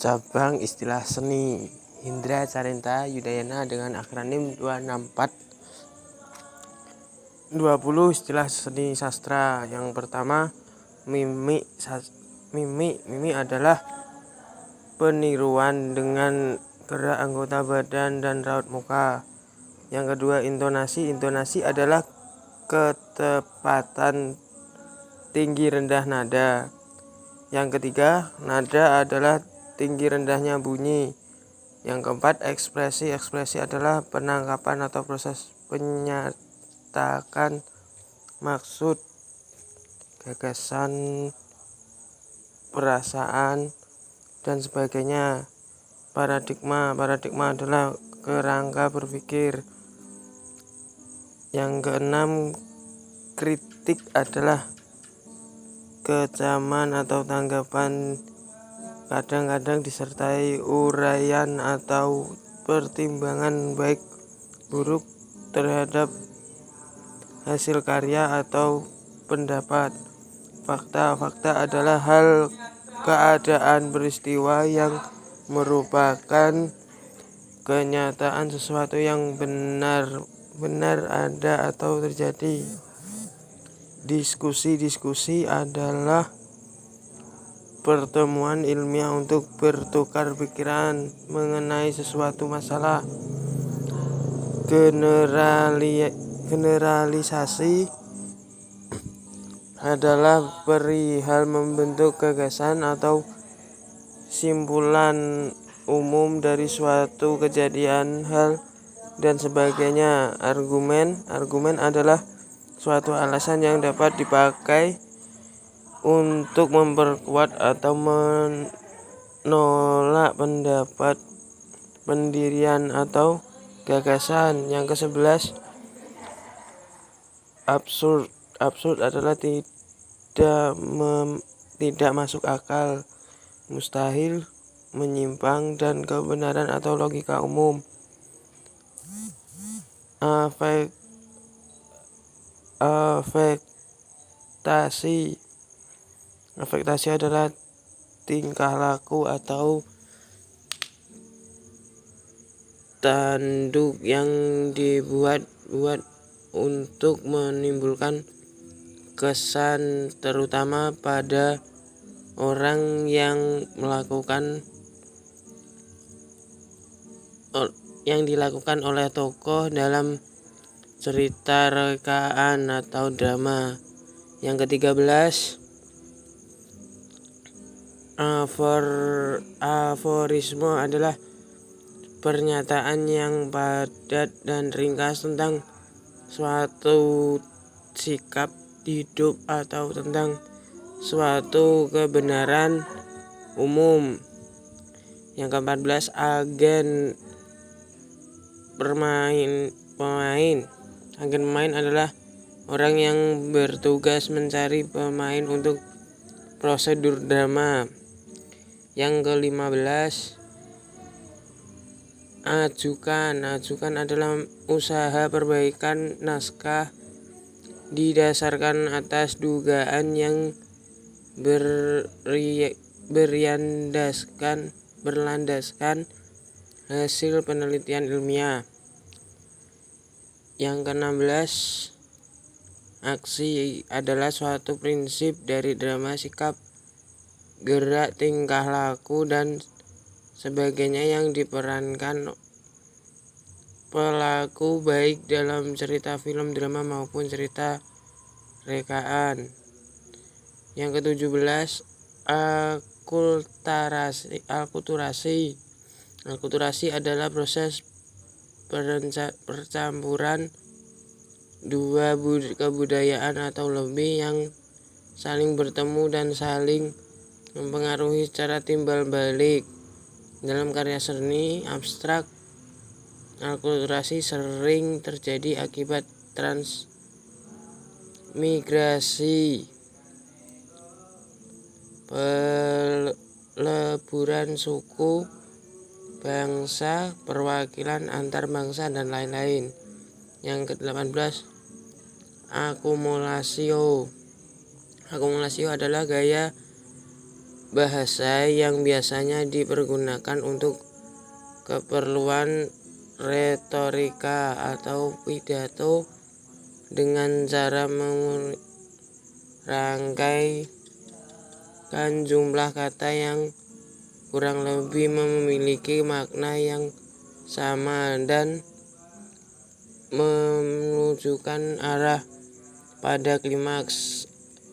Cabang istilah seni Hindra Carenta Yudayana dengan akronim 264. 20 istilah seni sastra. Yang pertama, mimik. Mimik adalah peniruan dengan gerak anggota badan dan raut muka. Yang kedua, intonasi. Intonasi adalah ketepatan tinggi rendah nada. Yang ketiga, nada adalah tinggi rendahnya bunyi. Yang keempat, ekspresi. Ekspresi adalah penangkapan atau proses menyatakan maksud, gagasan, perasaan, dan sebagainya. Paradigma. Paradigma adalah kerangka berpikir. Yang keenam, kritik adalah kecaman atau tanggapan, kadang-kadang disertai uraian atau pertimbangan baik buruk terhadap hasil karya atau pendapat. Fakta. Fakta adalah hal, keadaan, peristiwa yang merupakan kenyataan sesuatu yang benar ada atau terjadi. Diskusi. Diskusi adalah pertemuan ilmiah untuk bertukar pikiran mengenai suatu masalah. Generalisasi adalah perihal membentuk gagasan atau simpulan umum dari suatu kejadian, hal, dan sebagainya. Argumen. Argumen adalah suatu alasan yang dapat dipakai untuk memperkuat atau menolak pendapat, pendirian, atau gagasan. Yang ke-11, absurd. Absurd adalah tidak masuk akal, mustahil, menyimpang, dan kebenaran atau logika umum. Afektasi. Afektasi adalah tingkah laku atau tanduk yang dibuat untuk menimbulkan kesan, terutama pada orang yang dilakukan oleh tokoh dalam cerita, rekaan, atau drama. Yang ke-13, aforisme adalah pernyataan yang padat dan ringkas tentang suatu sikap hidup atau tentang suatu kebenaran umum. Yang ke-14, agen pemain. Agen pemain adalah orang yang bertugas mencari pemain untuk prosedur drama. Yang ke-15, ajukan. Ajukan adalah usaha perbaikan naskah didasarkan atas dugaan yang berlandaskan hasil penelitian ilmiah. Yang ke-16, aksi adalah suatu prinsip dari drama, sikap, gerak, tingkah laku, dan sebagainya yang diperankan pelaku baik dalam cerita film, drama, maupun cerita rekaan. Yang ke-17, akulturasi. Akulturasi adalah proses percampuran dua kebudayaan atau lebih yang saling bertemu dan saling mempengaruhi secara timbal balik. Dalam karya seni abstrak, akulturasi sering terjadi akibat transmigrasi, peleburan suku, bangsa, perwakilan antar bangsa, dan lain-lain. Yang ke-18, akumulasi. Akumulasi adalah gaya bahasa yang biasanya dipergunakan untuk keperluan retorika atau pidato dengan cara merangkaikan jumlah kata yang kurang lebih memiliki makna yang sama dan menunjukkan arah pada klimaks.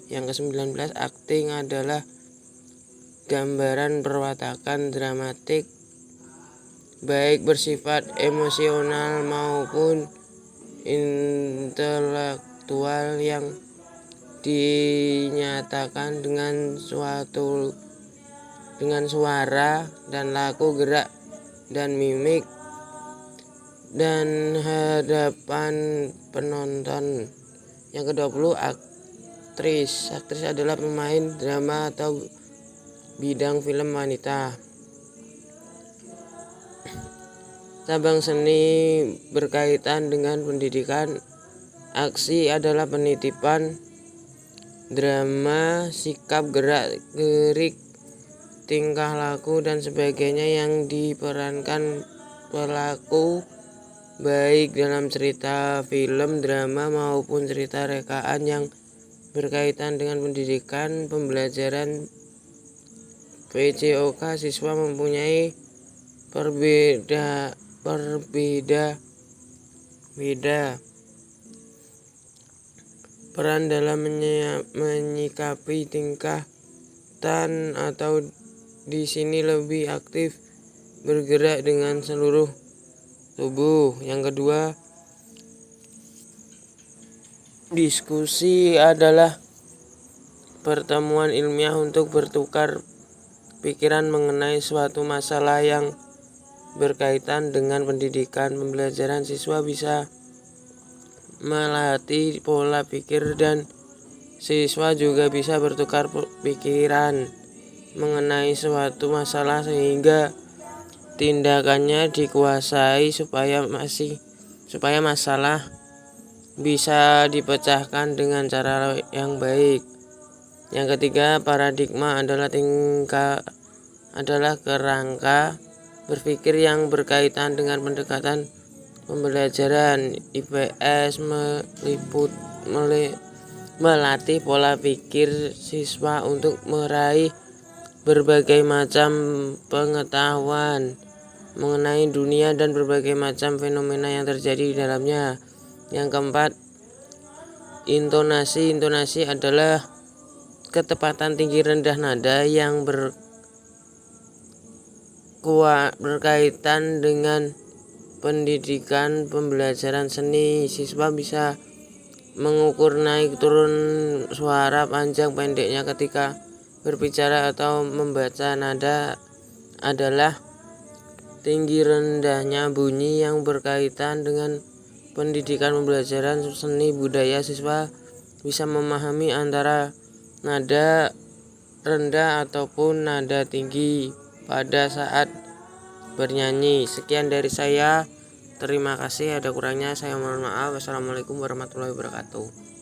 Yang ke-19, akting adalah gambaran perwatakan dramatik baik bersifat emosional maupun intelektual yang dinyatakan dengan suara dan laku, gerak dan mimik dan hadapan penonton. Yang ke-20, aktris adalah pemain drama atau bidang film wanita. Cabang seni berkaitan dengan pendidikan. Aksi adalah penitipan drama, sikap, gerik, tingkah laku dan sebagainya yang diperankan pelaku baik dalam cerita film, drama maupun cerita rekaan yang berkaitan dengan pendidikan, pembelajaran. PJOK, siswa mempunyai berbeda peran dalam menyikapi tingkatan atau di sini lebih aktif bergerak dengan seluruh tubuh. Yang kedua, diskusi adalah pertemuan ilmiah untuk bertukar pikiran mengenai suatu masalah yang berkaitan dengan pendidikan, pembelajaran. Siswa bisa melatih pola pikir dan siswa juga bisa bertukar pikiran mengenai suatu masalah sehingga tindakannya dikuasai supaya masalah bisa dipecahkan dengan cara yang baik. Yang ketiga, paradigma adalah kerangka berpikir yang berkaitan dengan pendekatan pembelajaran. IPS melatih pola pikir siswa untuk meraih berbagai macam pengetahuan mengenai dunia dan berbagai macam fenomena yang terjadi di dalamnya. Yang keempat, intonasi adalah ketepatan tinggi rendah nada yang berkaitan dengan pendidikan, pembelajaran seni. Siswa bisa mengukur naik turun suara, panjang pendeknya ketika berbicara atau membaca. Nada adalah tinggi rendahnya bunyi yang berkaitan dengan pendidikan, pembelajaran seni, budaya. Siswa bisa memahami antara nada rendah ataupun nada tinggi pada saat bernyanyi. Sekian dari saya. Terima kasih. Ada kurangnya saya mohon maaf. Wassalamualaikum warahmatullahi wabarakatuh.